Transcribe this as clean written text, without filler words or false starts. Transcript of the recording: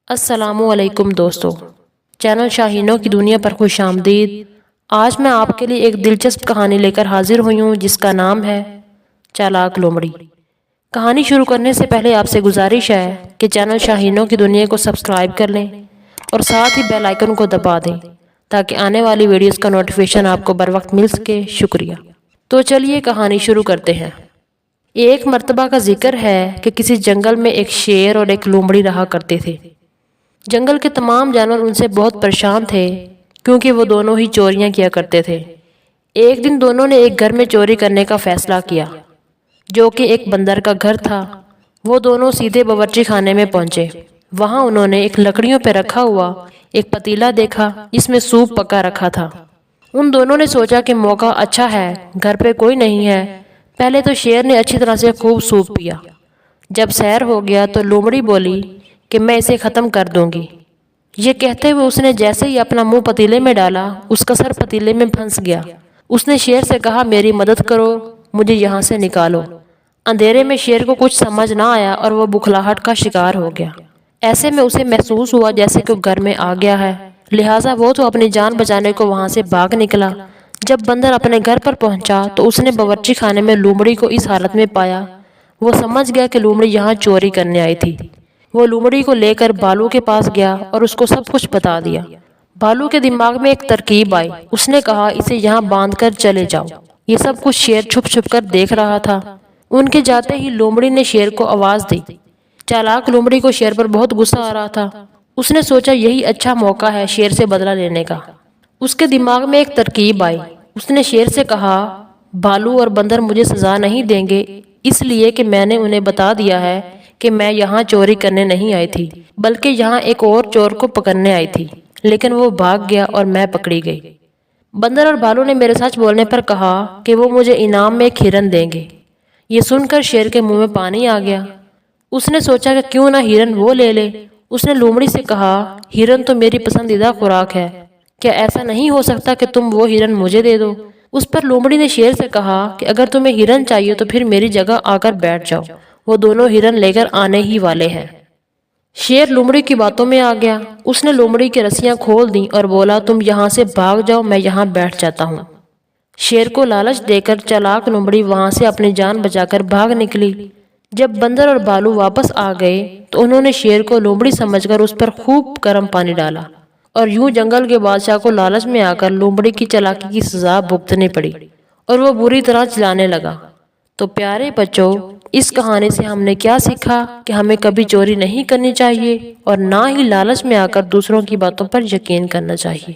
السلام علیکم دوستو، چینل شاہینوں کی دنیا پر خوش آمدید۔ آج میں آپ کے لیے ایک دلچسپ کہانی لے کر حاضر ہوئی ہوں جس کا نام ہے چالاک لومڑی۔ کہانی شروع کرنے سے پہلے آپ سے گزارش ہے کہ چینل شاہینوں کی دنیا کو سبسکرائب کر لیں اور ساتھ ہی بیل آئیکن کو دبا دیں تاکہ آنے والی ویڈیوز کا نوٹیفیکیشن آپ کو بر وقت مل سکے۔ شکریہ۔ تو چلیے کہانی شروع کرتے ہیں۔ ایک مرتبہ کا ذکر ہے کہ کسی جنگل میں ایک شیر اور ایک لومڑی رہا کرتے تھے۔ جنگل کے تمام جانور ان سے بہت پریشان تھے کیونکہ وہ دونوں ہی چوریاں کیا کرتے تھے۔ ایک دن دونوں نے ایک گھر میں چوری کرنے کا فیصلہ کیا جو کہ ایک بندر کا گھر تھا۔ وہ دونوں سیدھے باورچی خانے میں پہنچے۔ وہاں انہوں نے ایک لکڑیوں پہ رکھا ہوا ایک پتیلا دیکھا جس میں سوپ پکا رکھا تھا۔ ان دونوں نے سوچا کہ موقع اچھا ہے، گھر پہ کوئی نہیں ہے۔ پہلے تو شیر نے اچھی طرح سے خوب سوپ پیا۔ جب سیر ہو گیا تو لومڑی بولی کہ میں اسے ختم کر دوں گی۔ یہ کہتے ہوئے اس نے جیسے ہی اپنا منہ پتیلے میں ڈالا، اس کا سر پتیلے میں پھنس گیا۔ اس نے شیر سے کہا، میری مدد کرو، مجھے یہاں سے نکالو۔ اندھیرے میں شیر کو کچھ سمجھ نہ آیا اور وہ بکھلاہٹ کا شکار ہو گیا۔ ایسے میں اسے محسوس ہوا جیسے کہ گھر میں آ گیا ہے، لہٰذا وہ تو اپنی جان بچانے کو وہاں سے بھاگ نکلا۔ جب بندر اپنے گھر پر پہنچا تو اس نے باورچی خانے میں لومڑی کو اس حالت میں پایا۔ وہ سمجھ گیا کہ لومڑی یہاں چوری کرنے آئی تھی۔ وہ لومڑی کو لے کر بالو کے پاس گیا اور اس کو سب کچھ بتا دیا۔ بالو کے دماغ میں ایک ترکیب آئی۔ اس نے کہا، اسے یہاں باندھ کر چلے جاؤ۔ یہ سب کچھ شیر چھپ چھپ کر دیکھ رہا تھا۔ ان کے جاتے ہی لومڑی نے شیر کو آواز دی۔ چالاک لومڑی کو شیر پر بہت غصہ آ رہا تھا۔ اس نے سوچا یہی اچھا موقع ہے شیر سے بدلہ لینے کا۔ اس کے دماغ میں ایک ترکیب آئی۔ اس نے شیر سے کہا، بالو اور بندر مجھے سزا نہیں دیں گے اس لیے کہ میں نے انہیں بتا دیا ہے کہ میں یہاں چوری کرنے نہیں آئی تھی بلکہ یہاں ایک اور چور کو پکڑنے آئی تھی، لیکن وہ بھاگ گیا اور میں پکڑی گئی۔ بندر اور بالو نے میرے سچ بولنے پر کہا کہ وہ مجھے انعام میں ایک ہرن دیں گے۔ یہ سن کر شیر کے منہ میں پانی آ گیا۔ اس نے سوچا کہ کیوں نہ ہرن وہ لے لے۔ اس نے لومڑی سے کہا، ہرن تو میری پسندیدہ خوراک ہے، کیا ایسا نہیں ہو سکتا کہ تم وہ ہرن مجھے دے دو؟ اس پر لومڑی نے شیر سے کہا کہ اگر تمہیں ہرن چاہیے تو پھر میری جگہ آ کر بیٹھ جاؤ، وہ دونوں ہرن لے کر آنے ہی والے ہیں۔ شیر لومڑی کی باتوں میں آ گیا۔ اس نے لومڑی کی رسیاں کھول دیں اور بولا، تم یہاں سے بھاگ جاؤ، میں یہاں بیٹھ جاتا ہوں۔ شیر کو لالچ دے کر چالاک لومڑی وہاں سے اپنی جان بچا کر بھاگ نکلی۔ جب بندر اور بالو واپس آ گئے تو انہوں نے شیر کو لومڑی سمجھ کر اس پر خوب گرم پانی ڈالا اور یوں جنگل کے بادشاہ کو لالچ میں آ کر لومڑی کی چالاکی کی سزا بھگتنی پڑی اور وہ بری طرح چلانے لگا۔ تو پیارے بچوں، اس کہانی سے ہم نے کیا سیکھا کہ ہمیں کبھی چوری نہیں کرنی چاہیے اور نہ ہی لالچ میں آ کر دوسروں کی باتوں پر یقین کرنا چاہیے۔